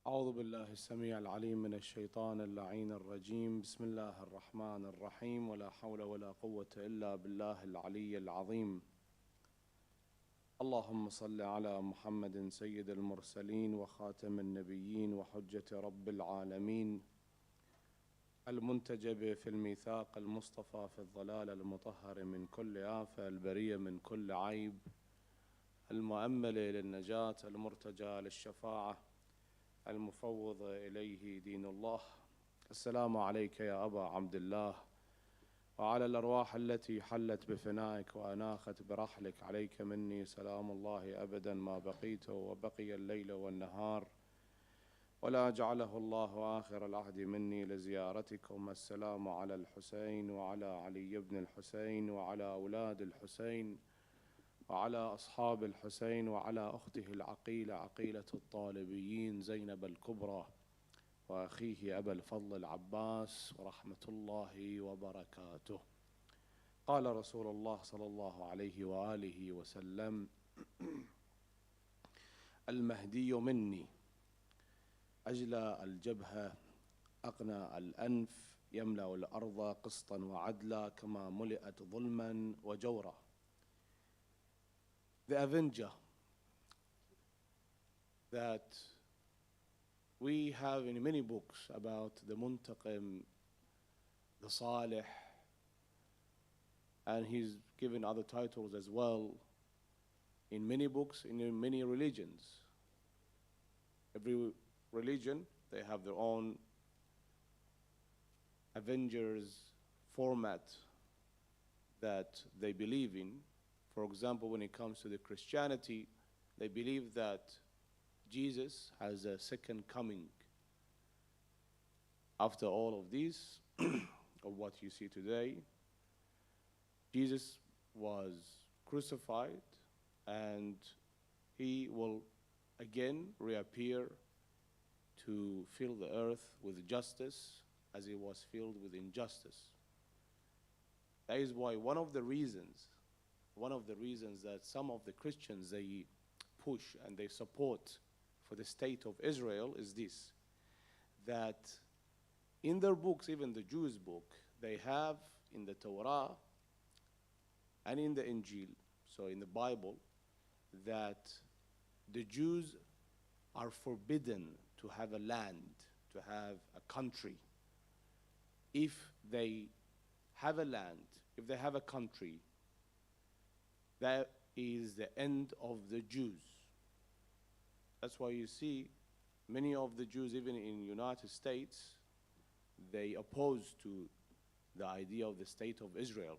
أعوذ بالله السميع العليم من الشيطان اللعين الرجيم. بسم الله الرحمن الرحيم. ولا حول ولا قوة إلا بالله العلي العظيم. اللهم صل على محمد سيد المرسلين وخاتم النبيين وحجة رب العالمين، المنتجب في الميثاق المصطفى في الضلال المطهر من كل آفة، البرية من كل عيب، المؤمل للنجاة، المرتجى للشفاعة، المفوض إليه دين الله. السلام عليك يا أبا عبد الله، وعلى الأرواح التي حلت بفنائك وأناخت برحلك، عليك مني سلام الله أبدا ما بقيت وبقي الليل والنهار، ولا جعله الله آخر العهد مني لزيارتكم. السلام على الحسين وعلى علي بن الحسين وعلى أولاد الحسين وعلى أصحاب الحسين وعلى أخته العقيلة عقيلة الطالبيين زينب الكبرى وأخيه أبا الفضل العباس ورحمة الله وبركاته. قال رسول الله صلى الله عليه وآله وسلم: المهدي مني، أجلى الجبهة، أقنى الأنف، يملأ الأرض قسطا وعدلا كما ملئت ظلما وجورا. The Avenger that we have in many books about the Muntaqim, the Salih, and he's given other titles as well in many books, in many religions. Every religion, they have their own Avengers format that they believe in. For example, when it comes to the Christianity, they believe that Jesus has a second coming. After all of this, of what you see today, Jesus was crucified and he will again reappear to fill the earth with justice as he was filled with injustice. That is why one of the reasons that some of the Christians, they push and they support for the state of Israel is this, that in their books, even the Jewish book, they have in the Torah and in the Injil, so in the Bible, that the Jews are forbidden to have a land, to have a country. If they have a land, if they have a country, that is the end of the Jews. That's why you see many of the Jews, even in the United States, they oppose to the idea of the state of Israel.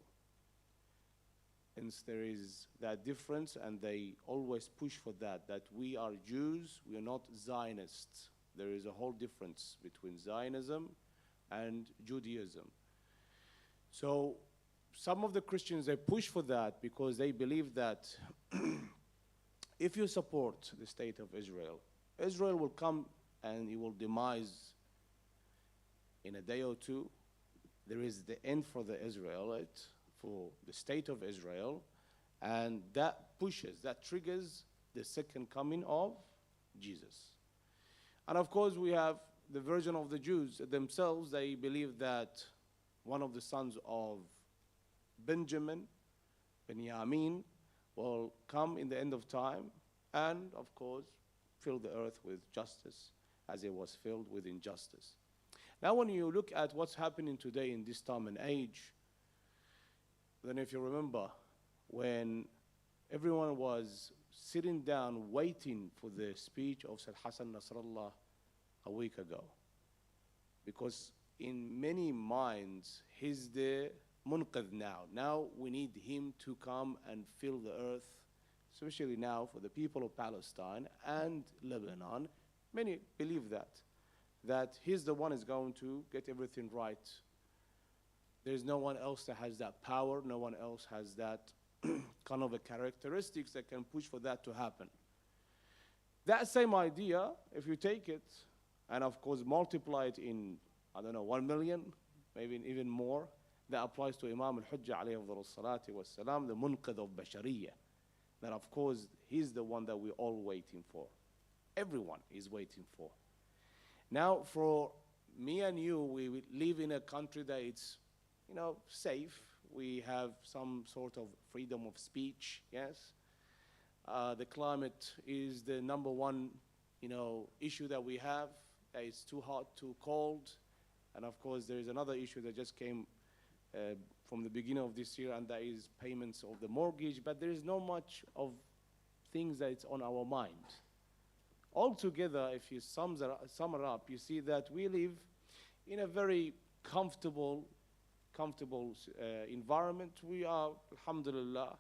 Hence there is that difference, and they always push for that we are Jews, we are not Zionists. There is a whole difference between Zionism and Judaism. So some of the Christians, they push for that because they believe that if you support the state of Israel, Israel will come and it will demise in a day or two. There is the end for the Israelites, for the state of Israel, and that pushes, that triggers the second coming of Jesus. And of course we have the version of the Jews themselves. They believe that one of the sons of Benjamin will come in the end of time and, of course, fill the earth with justice as it was filled with injustice. Now, when you look at what's happening today in this time and age, then if you remember when everyone was sitting down waiting for the speech of Said Hassan Nasrallah a week ago, because in many minds he's the munqidh now. Now we need him to come and fill the earth, especially now for the people of Palestine and Lebanon. Many believe that he's the one who's going to get everything right. There's no one else that has that power, no one else has that kind of a characteristics that can push for that to happen. That same idea, if you take it and of course multiply it in, 1 million, maybe even more, that applies to Imam al-Hujjah alayhi salatu wa salam, the munqidh of Bashariyah. That of course he's the one that we're all waiting for. Everyone is waiting for. Now, for me and you, we live in a country that it's, safe. We have some sort of freedom of speech, yes. The climate is the number one, issue that we have. That it's too hot, too cold. And of course, there is another issue that just came from the beginning of this year, and that is payments of the mortgage. But there is not much of things that it's on our mind. Altogether, if you sum it up, you see that we live in a very comfortable environment. We are, alhamdulillah,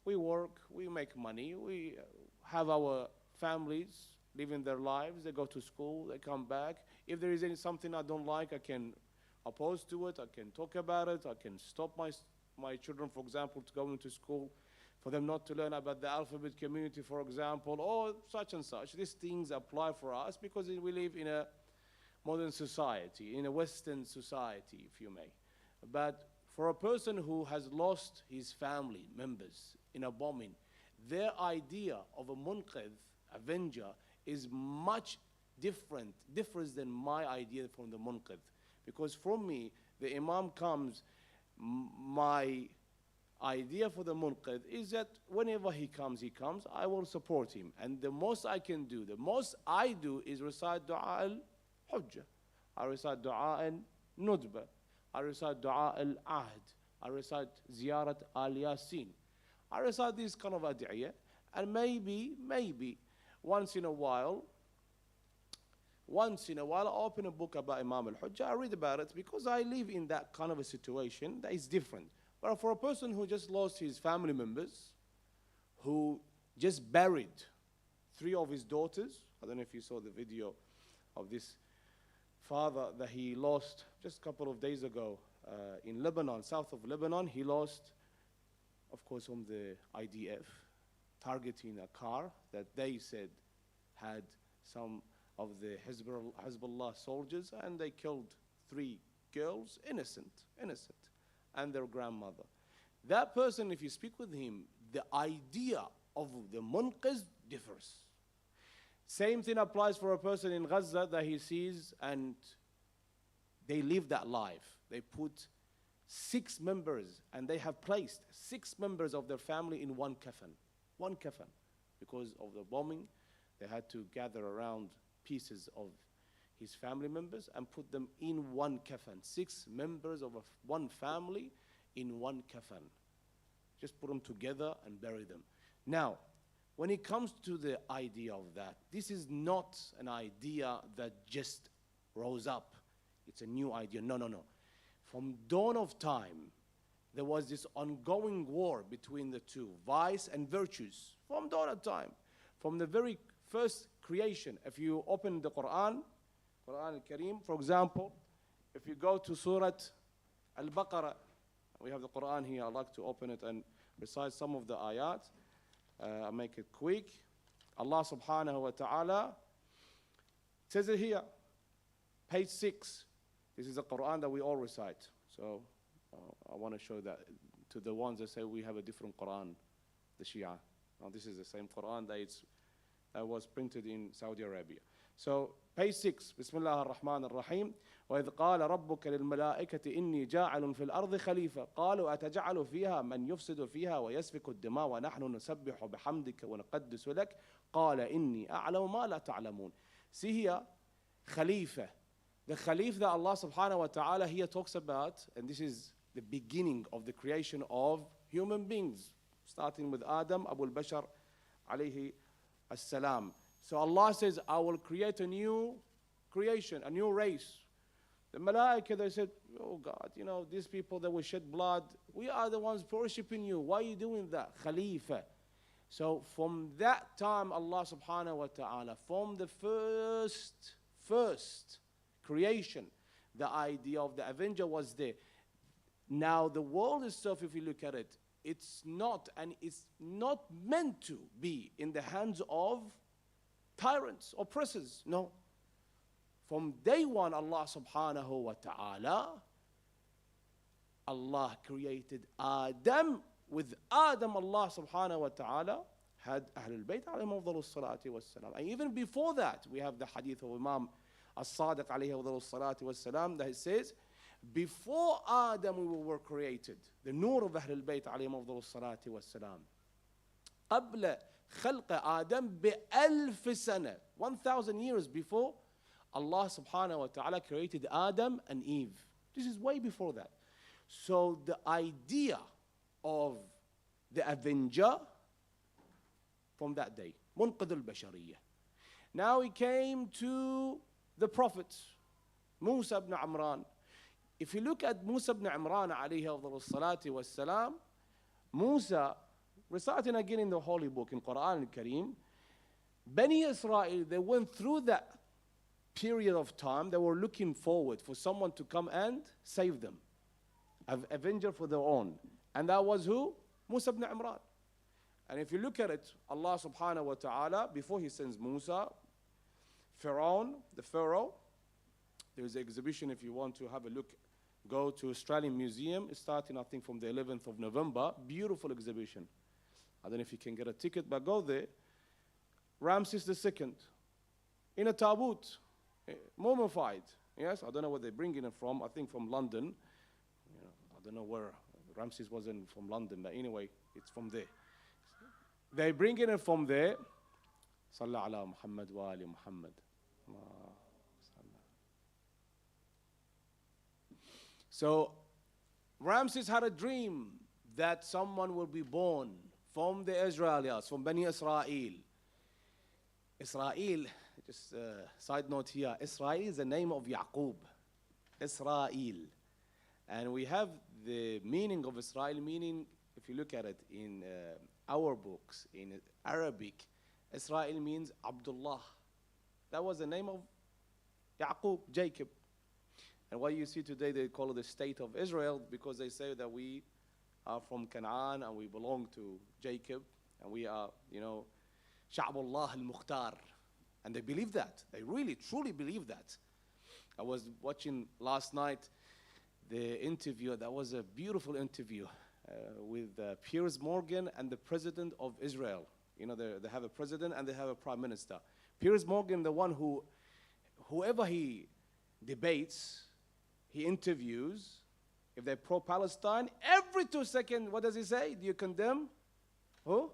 we work, we make money, we have our families living their lives, they go to school, they come back. If there is something I don't like, I can oppose to it, I can talk about it, I can stop my children, for example, to go into school, for them not to learn about the alphabet community, for example, or such and such. These things apply for us because we live in a modern society, in a Western society, if you may. But for a person who has lost his family members in a bombing, their idea of a munqidh, avenger, is much differs than my idea from the munqidh. Because from me, the imam comes, my idea for the munqidh is that whenever he comes, I will support him. And the most I can do, the most I do is recite dua al-hujjah. I recite dua al-nudba. I recite dua al-ahd. I recite ziyarat al-yasin. I recite these kind of ad'iyah. And maybe, once in a while, I open a book about Imam al-Hujjah, I read about it because I live in that kind of a situation that is different. But for a person who just lost his family members, who just buried 3 of his daughters, I don't know if you saw the video of this father that he lost just a couple of days ago in Lebanon, south of Lebanon. He lost, of course, from the IDF, targeting a car that they said had some of the Hezbollah soldiers, and they killed 3 girls, innocent, and their grandmother. That person, if you speak with him, the idea of the munqidh differs. Same thing applies for a person in Gaza that he sees, and they live that life. They put 6 members, and they have placed 6 members of their family in one kafan. Because of the bombing, they had to gather around pieces of his family members and put them in one kafan. 6 members of one family in one kafan. Just put them together and bury them. Now, when it comes to the idea of that, this is not an idea that just rose up. It's a new idea. No. From dawn of time, there was this ongoing war between the two, vice and virtues, from dawn of time. From the very first creation, if you open the Quran al-Kareem, for example, if you go to Surah Al-Baqarah, we have the Quran here, I'd like to open it and recite some of the ayat. I'll make it quick. Allah subhanahu wa ta'ala says it here, page 6. This is the Quran that we all recite. So I want to show that to the ones that say we have a different Quran, the Shia. Now this is the same Quran that was printed in Saudi Arabia. So page 6, Bismillah ar-Rahman ar-Rahim. وَإِذْ قَالَ رَبُّكَ لِلْمَلَائِكَةِ إِنِّي جَاعِلٌ فِي الْأَرْضِ خَلِيفَةً قَالُوا أَتَجْعَلُ فِيهَا مَنْ يُفْسِدُ فِيهَا وَيَسْفِكُ الدِّمَاءَ وَنَحْنُ نُسَبِّحُ بِحَمْدِكَ وَنُقَدِّسُ لَكَ قَالَ إِنِّي أَعْلَمُ مَا لَا تَعْلَمُونَ. See here, Khalifa. The Khalif that Allah subhanahu wa ta'ala here talks about, and this is the beginning of the creation of human beings, starting with Adam, Abu al-Bashar, alayhi as-salam. So Allah says, I will create a new creation, a new race. The Malaika, they said, oh God, these people that will shed blood, we are the ones worshipping you. Why are you doing that? Khalifa. So from that time, Allah subhanahu wa ta'ala, from the first creation, the idea of the Avenger was there. Now the world itself, if you look at it, it's not meant to be in the hands of tyrants, oppressors. No. From day one, Allah subhanahu wa ta'ala, Allah created Adam. With Adam, Allah subhanahu wa ta'ala had Ahlul Bayt alayhim afdalu salati wassalam. And even before that, we have the hadith of Imam As-Sadiq alayhi wa salatu was-salam, that he says, before Adam we were created, the nur of Ahlul Bayt alayhi wa salatu was-salam, قبل خلق آدم بألف سنة, 1,000 years before Allah subhanahu wa ta'ala created Adam and Eve. This is way before that. So the idea of the Avenger from that day, منقذ البشرية. Now he came to the Prophet, Musa ibn Imran. If you look at Musa ibn Imran alayhi salatu wassalam, Musa, reciting again in the Holy Book, in Quran al-Kareem, Bani Israel, they went through that period of time. They were looking forward for someone to come and save them, an avenger for their own. And that was who? Musa ibn Imran. And if you look at it, Allah subhanahu wa ta'ala, before he sends Musa, the Pharaoh, there's an exhibition if you want to have a look, go to Australian Museum, starting I think from the 11th of November, beautiful exhibition. I don't know if you can get a ticket, but go there. Ramses II, in a taboot, mummified. Yes, I don't know where they're bringing it from. I think from London. I don't know where. Ramses wasn't from London, but anyway, it's from there. They're bringing it from there. Sallallahu ala Muhammad wa ali Muhammad. So Ramses had a dream that someone will be born from the Israelites, from Bani Israel. Israel, just side note here, Israel is the name of Yaqub. Israel. And we have the meaning of Israel, meaning, if you look at it in our books, in Arabic, Israel means Abdullah. That was the name of Yaqub, Jacob. And what you see today, they call it the state of Israel because they say that we are from Canaan and we belong to Jacob and we are, Sha'bullah al-Mukhtar. And they believe that. They really, truly believe that. I was watching last night the interview. That was a beautiful interview with Piers Morgan and the president of Israel. They have a president and they have a prime minister. Piers Morgan, the one whoever he debates, he interviews, if they're pro-Palestine, every 2 seconds, what does he say? Do you condemn who?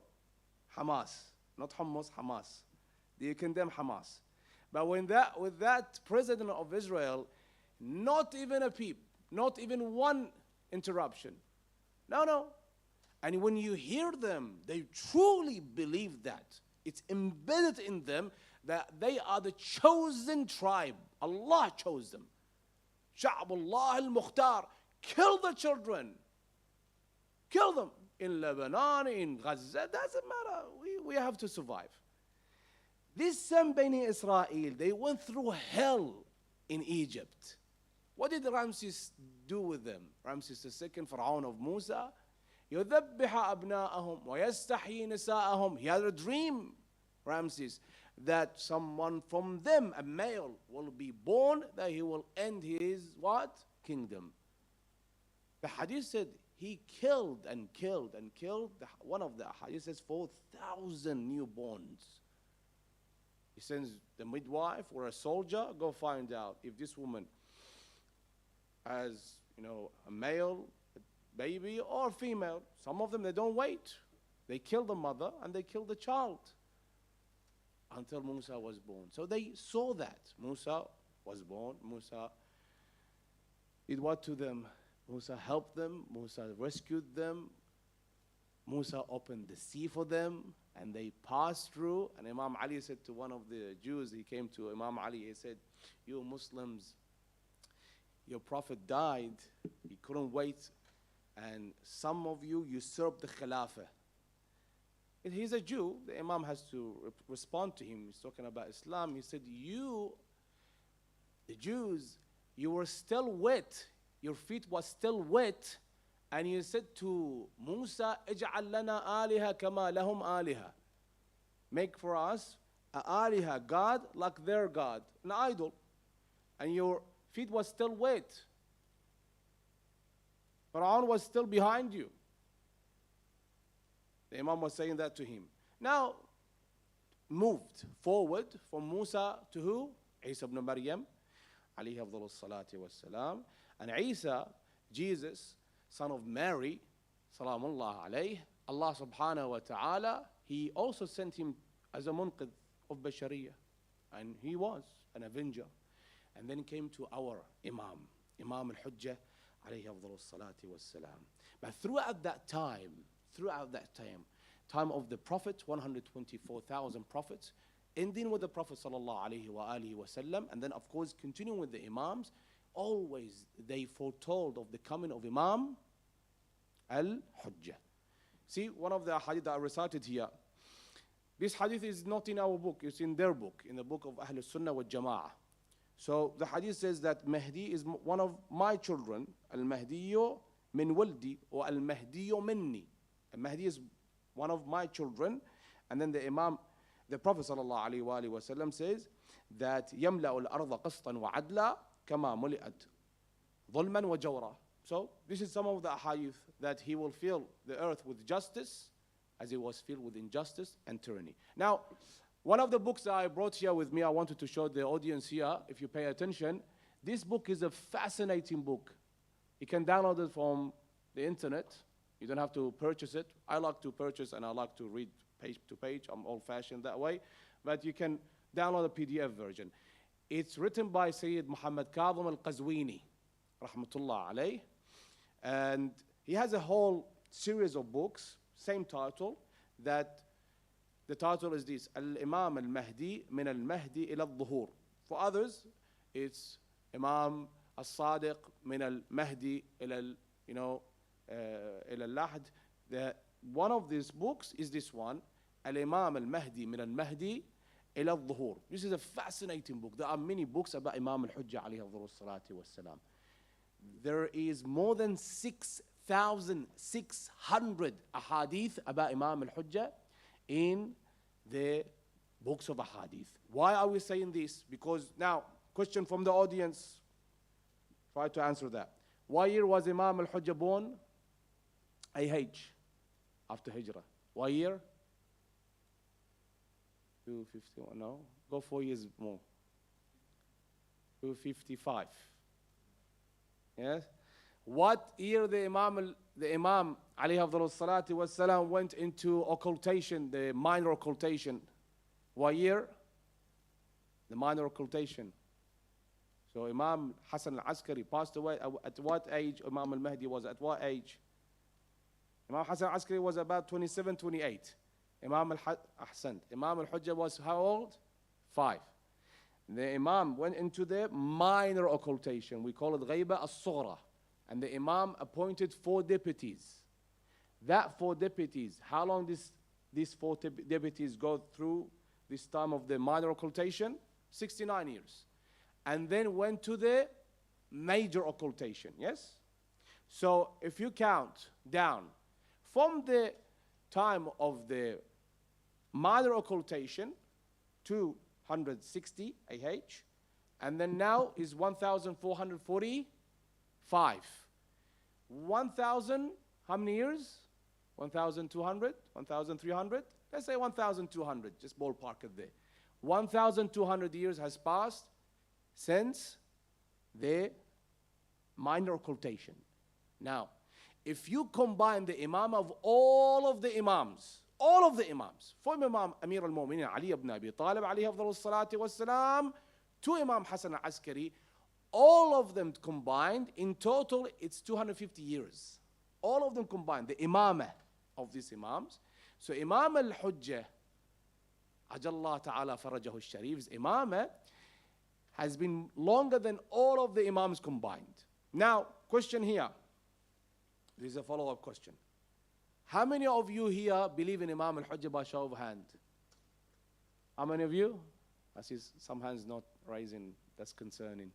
Hamas. Not Hummus, Hamas. Do you condemn Hamas? But with that president of Israel, not even a peep, not even one interruption. No. And when you hear them, they truly believe that. It's embedded in them that they are the chosen tribe. Allah chose them. Sha'bullah al-Mukhtar. Kill the children. Kill them. In Lebanon, in Gaza, doesn't matter. We have to survive. This same Bani Israel, they went through hell in Egypt. What did Ramses do with them? Ramses II, Pharaoh of Musa, يذبح أبناءهم ويستحيي نساءهم. He had a dream, Ramses, that someone from them, a male, will be born, that he will end his what? Kingdom. The hadith said he killed and killed and killed. One of the hadith says 4,000 newborns. He sends the midwife or a soldier, go find out if this woman has, a male baby or female. Some of them, they don't wait. They kill the mother and they kill the child until Musa was born. So they saw that. Musa was born. Musa did what to them? Musa helped them. Musa rescued them. Musa opened the sea for them and they passed through. And Imam Ali said to one of the Jews, he came to Imam Ali, he said, you Muslims, your prophet died. He couldn't wait. And some of you usurped the Khilafah. If he's a Jew, the Imam has to respond to him. He's talking about Islam. He said, you, the Jews, you were still wet. Your feet was still wet. And you said to Musa, اجعل لنا آلهة كما لهم آلهة. Make for us a aliha, God like their God, an idol. And your feet was still wet. Pharaoh was still behind you. The Imam was saying that to him. Now, moved forward from Musa to who? Isa ibn Maryam, alayhi afdalus salati wassalam. And Isa, Jesus, son of Mary, salamullah alayh, Allah subhanahu wa ta'ala, he also sent him as a munqidh of Bashariyah. And he was an avenger. And then came to our Imam al-Hujjah, alayhi afdalus salati wassalam. But throughout that time of the Prophet, 124,000 prophets, ending with the Prophet sallallahu alayhi wa alihi wasallam, and then of course continuing with the Imams, always they foretold of the coming of Imam al-Hujjah. See, one of the hadith that I recited here, this hadith is not in our book, it's in their book, in the book of Ahl Sunnah wal Jama'ah. So the hadith says that Mahdi is one of my children, al-Mahdiyo min waldi, or al-Mahdiyo minni. Al-Mahdi is one of my children. And then the Prophet sallallahu alaihi wasallam says that يملأ الأرض قسطا وعدلا كما ملئت ظلما وجورا. So this is some of the hadith that he will fill the earth with justice as it was filled with injustice and tyranny. Now, one of the books that I brought here with me, I wanted to show the audience here, if you pay attention. This book is a fascinating book. You can download it from the internet. You don't have to purchase it. I like to purchase and I like to read page to page. I'm old-fashioned that way. But you can download a PDF version. It's written by Sayyid Muhammad Kadhim al-Qazwini, rahmatullah alayh. And he has a whole series of books, same title, that the title is this, Al-Imam al-Mahdi min al-Mahdi ila al-Dhuhur. For others, it's Imam al-Sadiq min al-Mahdi ila al-Lahd. One of these books is this one, Al-Imam al-Mahdi min al-Mahdi ila al-Dhuhur. This is a fascinating book. There are many books about Imam al-Hujjah alayhi salatu wassalam. There is more than 6,600 ahadith about Imam al-Hujjah in the books of ahadith. Why are we saying this? Because now, question from the audience, try to answer that. What year was Imam al-Hujjah born? AH, after Hijrah. What year? 251, no? Go 4 years more. 255. Yes? What year the Imam alayhi afdalus salati wassalam went into occultation, the minor occultation? What year? The minor occultation. So Imam Hassan al-Askari passed away at what age? Imam al-Mahdi was at what age? Imam Hassan al-Askari was about 27, 28. Imam al-Hujjah was how old? 5. The Imam went into the minor occultation. We call it Ghaiba as-Sughra. And the Imam appointed 4 deputies. That 4 deputies, how long these 4 deputies go through this time of the minor occultation? 69 years. And then went to the major occultation, yes? So if you count down from the time of the minor occultation, 260 AH, and then now is 1,445. 1,000, how many years? 1,200, 1,300? Let's say 1,200, just ballpark it there. 1,200 years has passed since the minor occultation. Now, if you combine the Imam of all of the Imams, from Imam Amir al-Mu'minin Ali ibn Abi Talib alayhi afdalus salati wassalam, to Imam Hassan al-Askari, all of them combined, in total, it's 250 years. All of them combined, the Imamah of these Imams. So Imam al-Hujjah, Ajallah Ta'ala Farajahu al-Sharif's Imamah has been longer than all of the Imams combined. Now, question here. This is a follow-up question. How many of you here believe in Imam al-Hujjah by show of hand? How many of you? I see some hands not rising. That's concerning.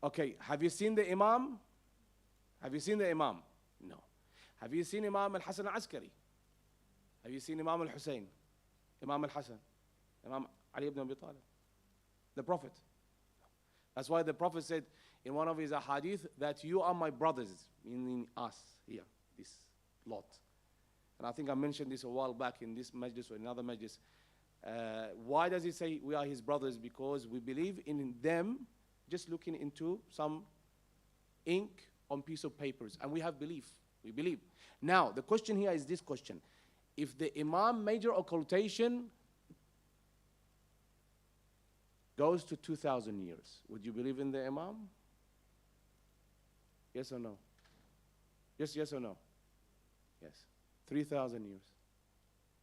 Okay, have you seen the Imam? Have you seen the Imam? No. Have you seen Imam al-Hasan al-Askari? Have you seen Imam al-Hussein? Imam al-Hasan? Imam Ali ibn Abi Talib? The Prophet? That's why the Prophet said in one of his ahadith that you are my brothers, meaning us here, this lot. And I think I mentioned this a while back in this majlis or another majlis. Why does he say we are his brothers? Because we believe in them, just looking into some ink on piece of papers, and we have belief. We believe. Now, the question here is this question. If the Imam major occultation goes to 2,000 years, would you believe in the Imam? Yes or no? Yes, yes or no? Yes. 3,000 years.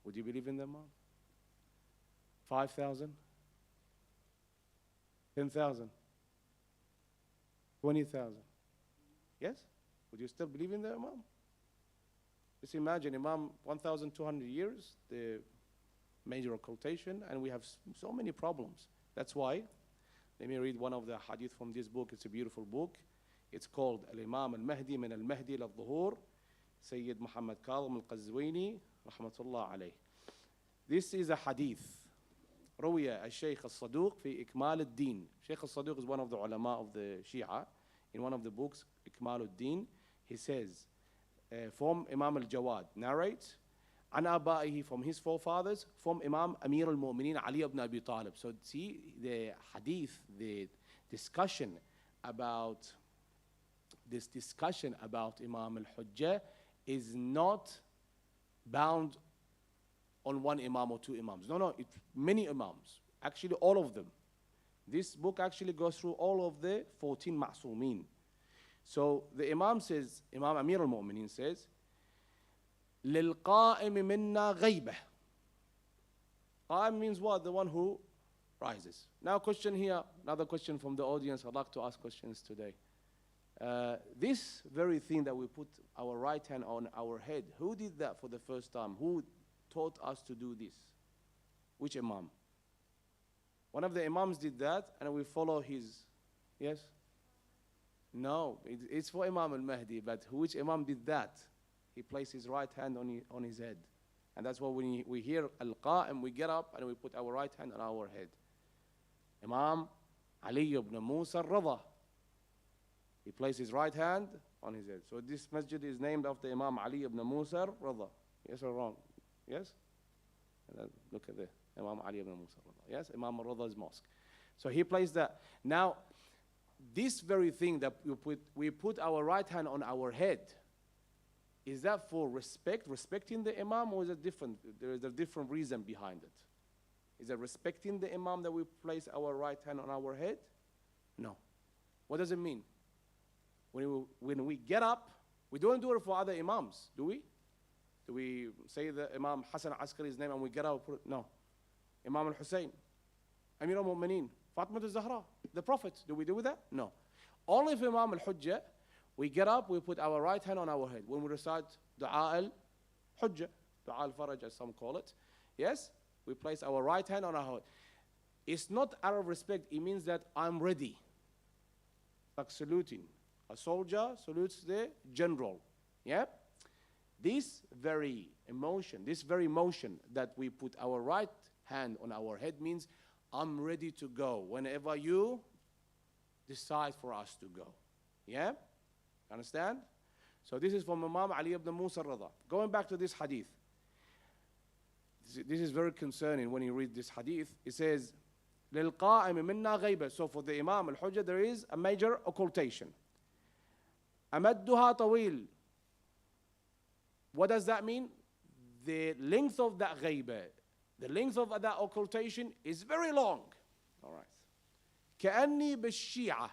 Would you believe in the Imam? 5,000? 10,000? 20,000? Yes? Would you still believe in the Imam? Just imagine Imam 1,200 years, the major occultation, and we have so many problems. That's why, let me read one of the hadith from this book. It's a beautiful book. It's called Al-Imam Al-Mahdi min Al-Mahdi Al-Dhuhur, Sayyid Muhammad Kadhim Al-Qazwini, rahmatullah alayh. This is a hadith. روي الشيخ الصدوق في إكمال الدين. Sheikh al-Saduq is one of the ulama of the Shia. In one of the books, إكمال الدين, he says, from Imam al-Jawad, narrates, عن آبائه, from his forefathers, from Imam Amir al-Mu'mineen Ali ibn Abi Talib. So see, the hadith, the discussion about Imam al-Hujjah is not bound on one Imam or two Imams. No, it's many Imams. Actually, all of them. This book actually goes through all of the 14 Ma'sumeen. So the Imam says, Imam Amir al-Mu'mineen says, لِلْقَائِمِ مِنَّا غَيْبَةً. Qa'im means what? The one who rises. Now question here, another question from the audience. I'd like to ask questions today. This very thing that we put our right hand on our head, who did that for the first time? Who taught us to do this? Which Imam? One of the Imams did that, and we follow his. Yes? No, it's for Imam al-Mahdi, but which Imam did that? He placed his right hand on his head. And that's why when we hear Al-Qa'im, we get up and we put our right hand on our head. Imam Ali ibn Musa al-Radha. He placed his right hand on his head. So this masjid is named after Imam Ali ibn Musa al-Radha. Yes or wrong? Yes? Look at this. Imam Ali ibn Musa al-Radha. Yes? Imam al-Radha's mosque. So he placed that. Now, this very thing that we put our right hand on our head, is that for respecting the Imam, or is it different? There is a different reason behind it. Is it respecting the Imam that we place our right hand on our head? No. What does it mean? When we get up, we don't do it for other Imams, do we? Do we say the Imam Hassan Askari's name and we get up? No. Imam al-Hussein, Amir al-Mu'mineen, Fatima al-Zahra, the Prophet. Do we do that? No. Only for Imam al-Hujjah, we get up, we put our right hand on our head. When we recite Du'a al-Hujjah, Du'a al-Faraj as some call it, yes, we place our right hand on our head. It's not out of respect, it means that I'm ready. Like saluting. A soldier salutes the general. Yeah? This very motion that we put our right hand on our head means I'm ready to go whenever you decide for us to go. Yeah? Understand? So this is from Imam Ali ibn Musa al-Radha. Going back to this hadith. This is very concerning when you read this hadith. It says, لِلْقَائِمِ مِنَّا غَيْبَةً. So for the Imam al-Hujjah, there is a major occultation. أَمَدُّهَا طَوِيل. What does that mean? The length of that ghayba, the length of that occultation is very long. All right. كأني بالشيعة.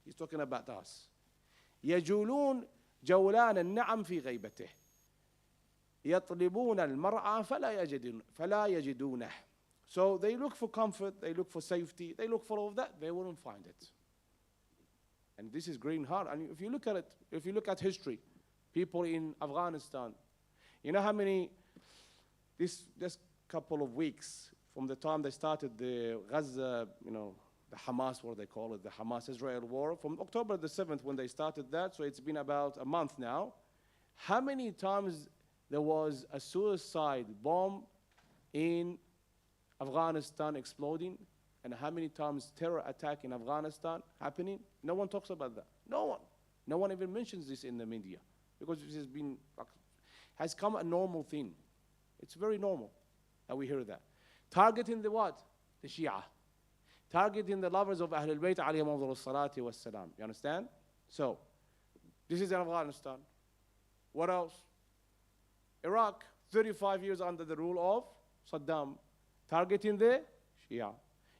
He's talking about us. يجولون جولان النعم في غيبته. يطلبون المرعى فلا يجدونه. So they look for comfort, they look for safety, they look for all of that, they wouldn't find it. And this is green hard. And if you look at it, if you look at history, people in Afghanistan, you know how many, this couple of weeks from the time they started the Gaza, the Hamas, what they call it, the Hamas-Israel war, from October the 7th when they started that, so it's been about a month now. How many times there was a suicide bomb in Afghanistan exploding, and how many times terror attack in Afghanistan happening? No one talks about that. No one. No one even mentions this in the media, because this has come a normal thing. It's very normal that we hear that. targeting the what? The Shia. Targeting the lovers of Ahlul Bayt alayhim salatu was salam. You understand? So, this is in Afghanistan. What else? Iraq, 35 years under the rule of Saddam, targeting the Shia.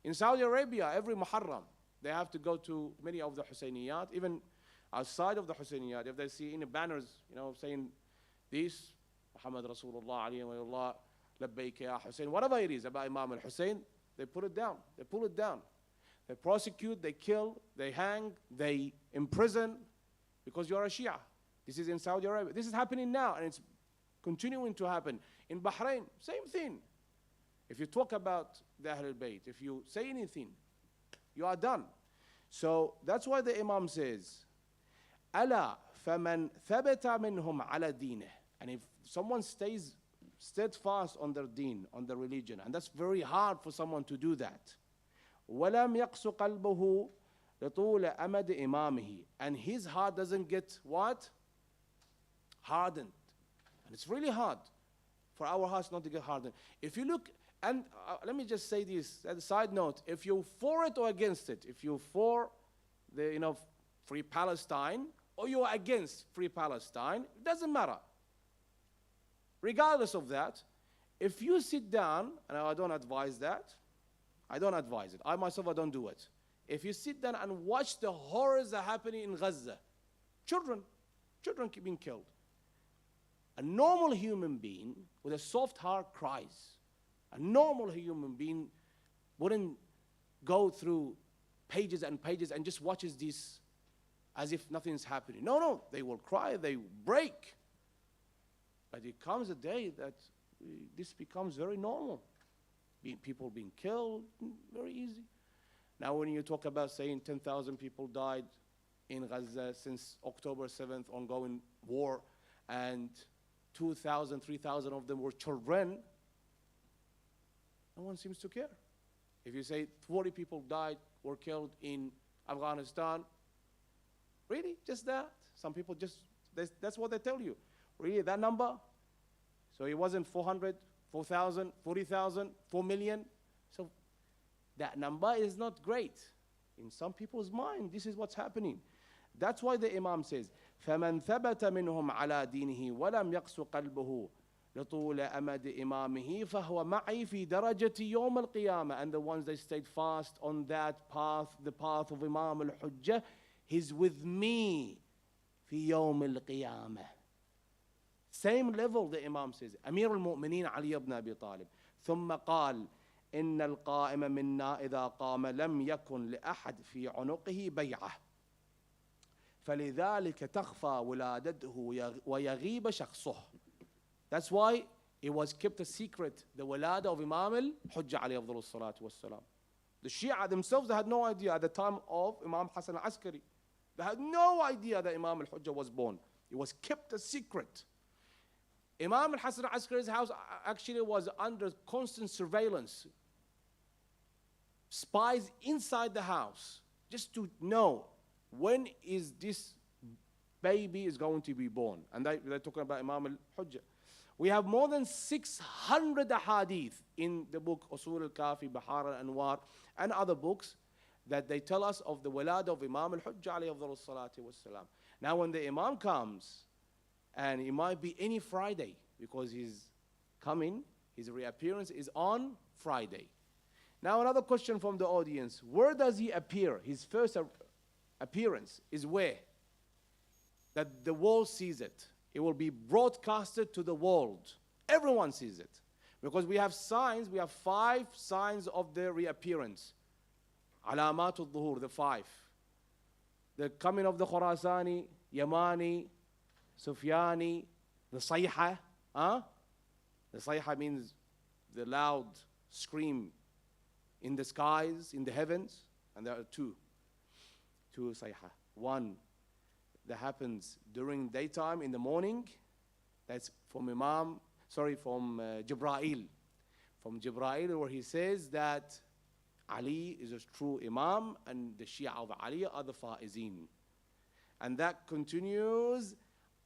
In Saudi Arabia, every Muharram, they have to go to many of the Husayniyat, even outside of the Husayniyat, if they see any banners, saying this, Muhammad Rasulullah, alayhi wa Allah, labbayk ya Hussein, whatever it is about Imam al-Hussein, they put it down. They pull it down. They prosecute, they kill, they hang, they imprison, because you are a Shia. This is in Saudi Arabia. This is happening now, and it's continuing to happen. In Bahrain, same thing. If you talk about the Ahlul Bayt, if you say anything, you are done. So that's why the Imam says, ألا فمن ثبت منهم على دينه. And if someone stays steadfast on their deen, on their religion, and that's very hard for someone to do that. وَلَمْ يَقْسُ قَلْبُهُ لِطُولَ أَمَدِ إِمَامِهِ. And his heart doesn't get what? Hardened. And it's really hard for our hearts not to get hardened. If you look, and let me just say this as a side note, if you're for it or against it, if you're for the free Palestine or you're against free Palestine, it doesn't matter. Regardless of that, if you sit down, and I don't advise that, I don't advise it. I myself, I don't do it. If you sit down and watch the horrors that are happening in Gaza, children being killed. A normal human being with a soft heart cries. A normal human being wouldn't go through pages and pages and just watches this as if nothing's happening. No, they will cry, they break. But it comes a day that this becomes very normal. People being killed, very easy. Now when you talk about saying 10,000 people died in Gaza since October 7th, ongoing war, and 2,000, 3,000 of them were children, no one seems to care. If you say 40 people died, were killed in Afghanistan, really, just that? Some people that's what they tell you. Really, that number? So it wasn't 400, 4,000, 40,000, 4 million. So that number is not great. In some people's mind, this is what's happening. That's why the Imam says, فَمَنْ ثَبَتَ مِنْهُمْ عَلَى دِينِهِ وَلَمْ يَقْسُ قَلْبُهُ لطول أمد إمامه فهو معي في درجة يوم القيامة. And the ones that stayed fast on that path, the path of Imam al-Hujjah, he's with me في يوم القيامة. Same level, the Imam says. أمير المؤمنين علي بن أبي طالب. ثم قال إن القائم منا إذا قام لم يكن لأحد في عنقه بيعة فلذلك تخفى ولادته ويغيب شخصه. That's why it was kept a secret, the walada of Imam al-Hujjah alayhi afdalu salatu wassalam. The Shia themselves, they had no idea at the time of Imam Hassan al-Askari. They had no idea that Imam al-Hujjah was born. It was kept a secret. Imam al-Hassan al-Askari's house actually was under constant surveillance. Spies inside the house just to know when is this baby is going to be born. And they're talking about Imam al-Hujjah. We have more than 600 hadith in the book Usul al-Kafi, Bahar al-Anwar, and other books that they tell us of the walad of Imam al-Hujjah alayhi afdalu salatu wassalam. Now when the Imam comes, and it might be any Friday, because he's coming, his reappearance is on Friday. Now another question from the audience, where does he appear? His first appearance is where? That the world sees it. It will be broadcasted to the world. Everyone sees it. Because we have signs, we have 5 signs of the reappearance. Alamatul Dhuhur, the 5. The coming of the Khurasani, Yamani, Sufyani, the Sayha. The Sayha means the loud scream in the skies, in the heavens. And there are 2 Sayha. One that happens during daytime in the morning. That's from Jibra'il. From Jibra'il, where he says that Ali is a true Imam and the Shia of Ali are the Faizin. And that continues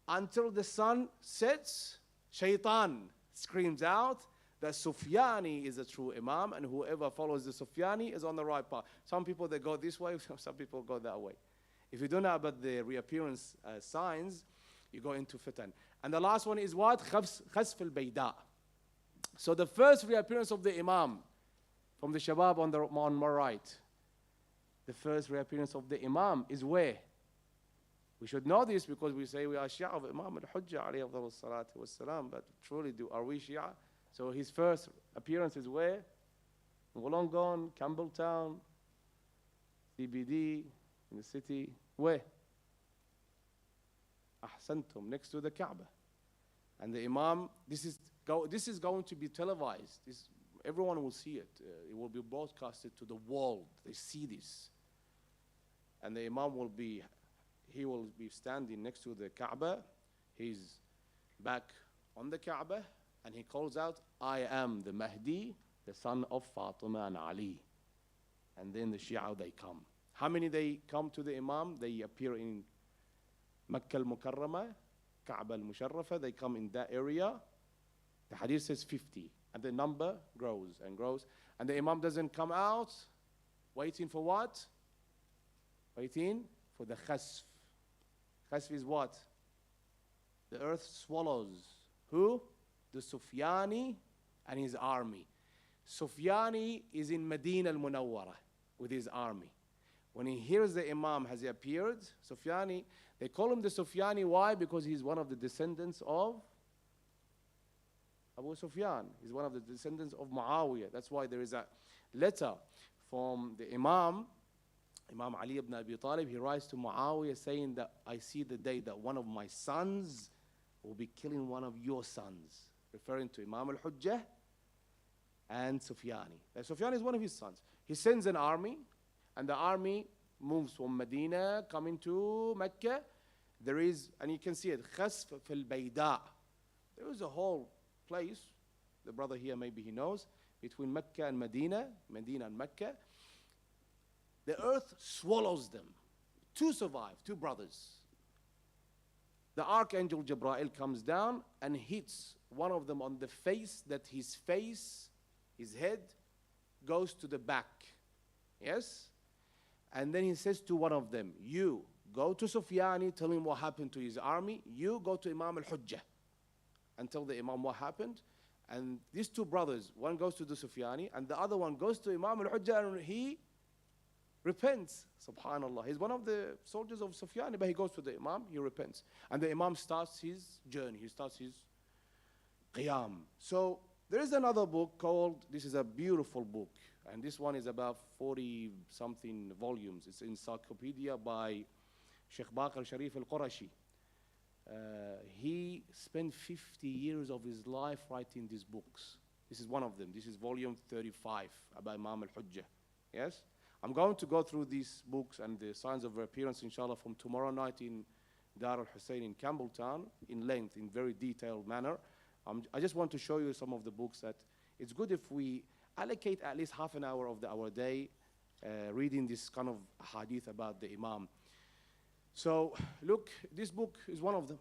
until the sun sets. Shaitan screams out that Sufyani is a true Imam, and whoever follows the Sufyani is on the right path. Some people, they go this way, some people go that way. If you don't know about the reappearance signs, you go into fitan. And the last one is what? Khasf al-Bayda. So the first reappearance of the Imam from the Shabab on my right, the first reappearance of the Imam is where? We should know this because we say we are Shia of Imam al-Hujjah alayhi afdal salatu wassalam, but truly are we Shia? So his first appearance is where? Wollongong, Campbelltown, CBD, in the city. Where? Ahsantum, next to the Kaaba. And the Imam, this is going to be televised. Everyone will see it. It will be broadcasted to the world. They see this. And the Imam will be standing next to the Kaaba. He's back on the Kaaba, and he calls out, I am the Mahdi, the son of Fatima and Ali. And then the Shia, they come. How many they come to the Imam? They appear in Makkah al-Mukarramah, Kaaba al-Musharrafah. They come in that area. The hadith says 50. And the number grows and grows. And the Imam doesn't come out. Waiting for what? Waiting for the khasf. Khasf is what? The earth swallows. Who? The Sufyani and his army. Sufyani is in Medina al-Munawwara with his army. When he hears the Imam has appeared, Sufyani, they call him the Sufyani. Why? Because he's one of the descendants of Abu Sufyan. He's one of the descendants of Muawiyah. That's why there is a letter from the Imam Ali ibn Abi Talib. He writes to Muawiyah saying that I see the day that one of my sons will be killing one of your sons, referring to Imam al-Hujjah and Sufyani. Sufyani is one of his sons. He sends an army, and the army moves from Medina, coming to Mecca. There is, and you can see it, Khasf fil Bayda. There is a whole place, the brother here maybe he knows, between Mecca and Medina and Mecca. The earth swallows them. Two survive, two brothers. The archangel Jibreel comes down and hits one of them on the face, that his head goes to the back. Yes? And then he says to one of them, you go to Sufyani, tell him what happened to his army. You go to Imam al-Hujjah and tell the Imam what happened. And these two brothers, one goes to the Sufyani and the other one goes to Imam al-Hujjah, and he repents. Subhanallah. He's one of the soldiers of Sufyani, but he goes to the Imam, he repents. And the Imam starts his journey, he starts his qiyam. So there is another book called, this is a beautiful book, and this one is about 40-something volumes. It's an encyclopedia by Sheikh Baqir Sharif al-Qurashi. He spent 50 years of his life writing these books. This is one of them. This is volume 35 about Imam al-Hujjah. Yes? I'm going to go through these books and the signs of appearance, inshallah, from tomorrow night in Dar al-Hussein in Campbelltown, in length, in very detailed manner. I just want to show you some of the books that it's good if we allocate at least half an hour of our day reading this kind of hadith about the Imam. So look, this book is one of them.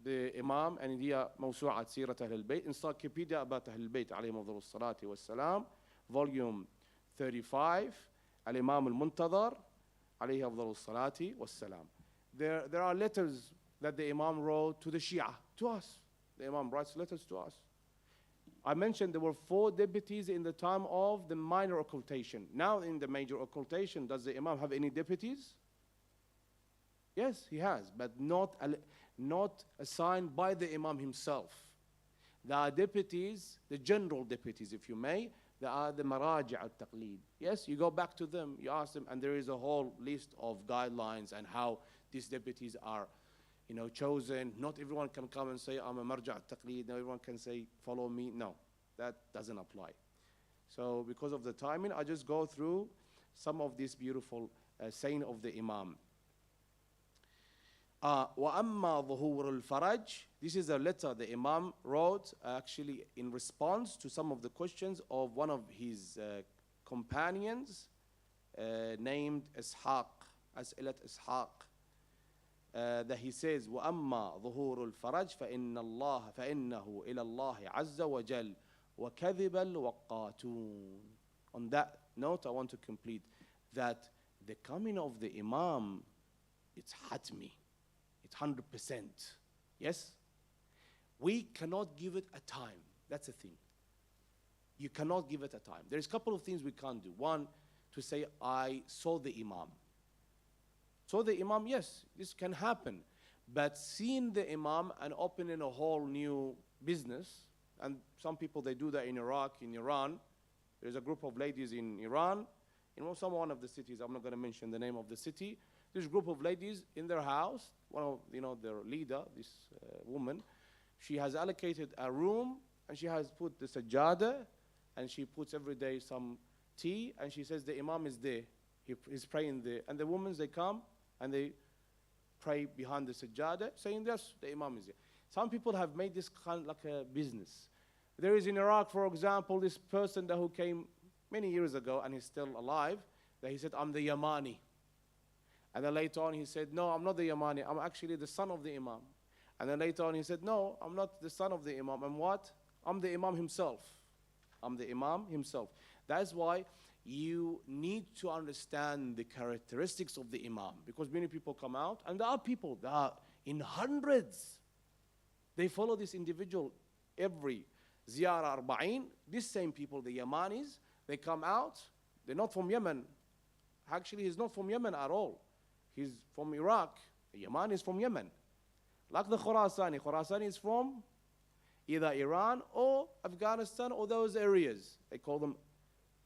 The Imam, and here موسوعة سيرة أهل البيت, encyclopedia about أهل البيت عليهم أفضل الصلاة والسلام, volume 35, Al-Imam al-Muntadhar عليه أفضل الصلاة والسلام. There are letters that the Imam wrote to the Shia, to us. The Imam writes letters to us. I mentioned there were 4 deputies in the time of the minor occultation. Now in the major occultation, does the Imam have any deputies? Yes, he has, but not assigned by the Imam himself. There are deputies, the general deputies, if you may. There are the maraji' al-taqleed. Yes, you go back to them, you ask them, and there is a whole list of guidelines and how these deputies are, chosen. Not everyone can come and say, I'm a marja' al-taqleed. No, everyone can say, follow me. No, that doesn't apply. So because of the timing, I just go through some of these beautiful saying of the Imam. وَأَمَّا ظُهُورُ الْفَرَجِ. This is a letter the Imam wrote actually in response to some of the questions of one of his companions named Ishaq, As'ilat Ishaq. That he says, وَأَمَّا ظُهُورُ الْفَرَجِ فَإِنَّهُ إِلَى اللَّهِ عَزَّ وَجَلَّ وَكَذِبَ الْوَقَّاتُونَ. On that note, I want to complete that the coming of the Imam, it's hatmi, it's 100%. Yes? We cannot give it a time. That's the thing. You cannot give it a time. There's a couple of things we can't do. One, to say, I saw the Imam. Saw the Imam, yes, this can happen. But seeing the Imam and opening a whole new business, and some people, they do that in Iraq, in Iran. There's a group of ladies in Iran, in one of the cities, I'm not going to mention the name of the city. There's a group of ladies in their house, one of, their leader, this woman, she has allocated a room, and she has put the sajada, and she puts every day some tea, and she says the Imam is there. He's praying there. And the women, they come, and they pray behind the sajada, saying, yes, the Imam is there. Some people have made this kind of like a business. There is in Iraq, for example, this person who came many years ago, and he's still alive, that he said, I'm the Yamani. And then later on he said, no, I'm not the Yamani, I'm actually the son of the Imam. And then later on he said, no, I'm not the son of the Imam. I'm what? I'm the Imam himself. I'm the Imam himself. That's why you need to understand the characteristics of the Imam, because many people come out, and there are people that are in hundreds. They follow this individual every Ziyarah Arba'in. These same people, the Yamanis, they come out. They're not from Yemen. Actually, he's not from Yemen at all. He's from Iraq. The Yamani is from Yemen. Like the Khurasani. Khurasani is from either Iran or Afghanistan or those areas. They call them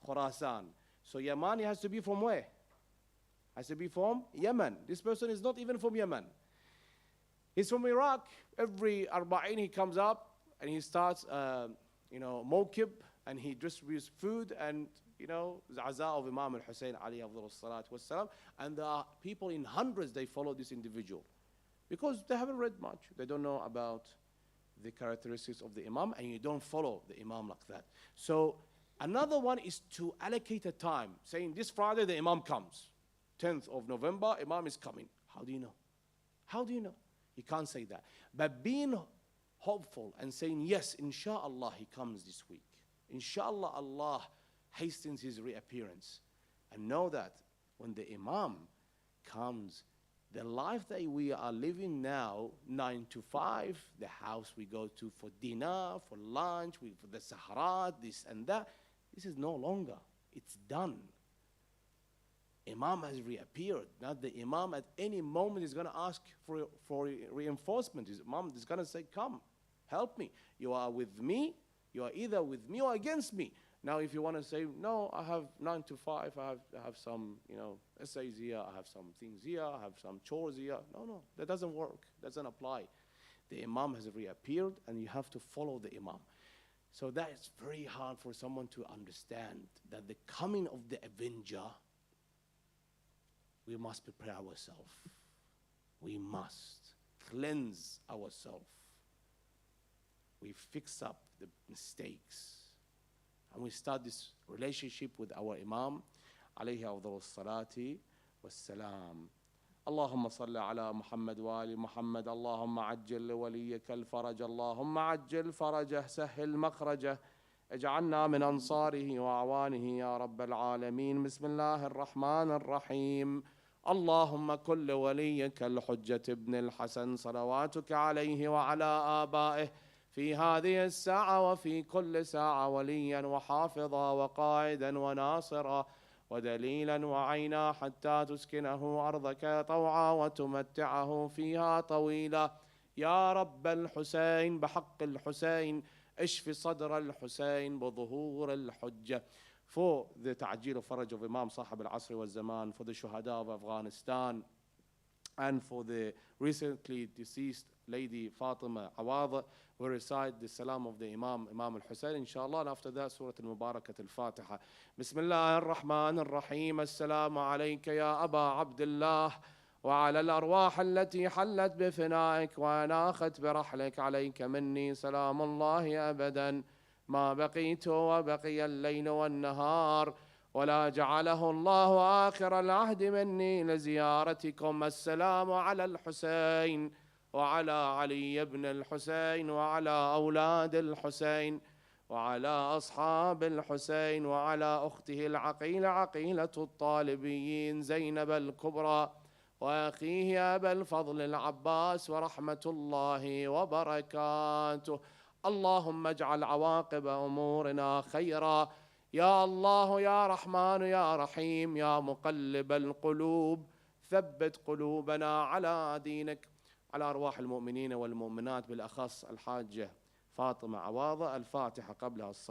Khurasan. So Yamani has to be from where? Has to be from Yemen. This person is not even from Yemen. He's from Iraq. Every Arba'in he comes up and he starts, mawkib, and he distributes food and, Zaza of Imam al-Hussein alayhi afdal salatu wassalam. And there are people in hundreds, they follow this individual because they haven't read much. They don't know about the characteristics of the Imam, and you don't follow the Imam like that. So another one is to allocate a time, saying this Friday the Imam comes. 10th of November, Imam is coming. How do you know? How do you know? You can't say that. But being hopeful and saying, yes, inshallah, he comes this week. Inshallah, Allah hastens his reappearance. And know that when the Imam comes, the life that we are living now, 9 to 5, the house we go to for dinner, for lunch, for the saharat, this and that, this is no longer. It's done. Imam has reappeared. Now the Imam at any moment is going to ask for reinforcement. His Imam is going to say, come, help me. You are with me. You are either with me or against me. Now if you want to say, no, I have 9 to 5, I have some, essays here, I have some things here, I have some chores here. No, that doesn't work. Doesn't apply. The Imam has reappeared, and you have to follow the Imam. So that is very hard for someone to understand, that the coming of the Avenger, we must prepare ourselves. We must cleanse ourselves. We fix up the mistakes. And we start this relationship with our Imam, alayhi afdal salati wassalam. اللهم صل على محمد وآل محمد اللهم عجل لوليك الفرج اللهم عجل فرجه سهل مخرجه اجعلنا من أنصاره وأعوانه يا رب العالمين. بسم الله الرحمن الرحيم. اللهم كن لوليك الحجة ابن الحسن صلواتك عليه وعلى آبائه في هذه الساعة وفي كل ساعة وليا وحافظا وقائدا وناصرا ودليلا وعينا حتى تسكنه أرضك طوعا وتمتعه فيها طويلا. يا رب الحسين بحق الحسين اشف صدر الحسين بظهور الحجة. For the تعجيل فرج of Imam صاحب العصر والزمان, for the shuhada of Afghanistan, and for the recently deceased lady Fatima Awada, we recite the salam of the Imam al-Hussein, inshallah, and after that, Surah al-Mubarakat al-Fatiha. Bismillah ar-Rahman ar-Rahim. Assalamu alayka ya Aba Abdullah وعلى الأرواح التي حلت بفنائك وأناخت برحلك عليك مني سلام الله أبدا ما بقيت وبقي الليل والنهار ولا جعله الله آخر العهد مني لزيارتكم. السلام على الحسين وعلى علي بن الحسين وعلى أولاد الحسين وعلى أصحاب الحسين، وعلى أخته العقيلة عقيلة الطالبيين زينب الكبرى، وأخيه أبا الفضل العباس، ورحمة الله وبركاته. اللهم اجعل عواقب أمورنا خيرا، يا الله يا رحمن يا رحيم يا مقلب القلوب، ثبت قلوبنا على دينك. على أرواح المؤمنين والمؤمنات، بالأخص الحاجة فاطمة عواضة، الفاتحة قبلها الصلاة.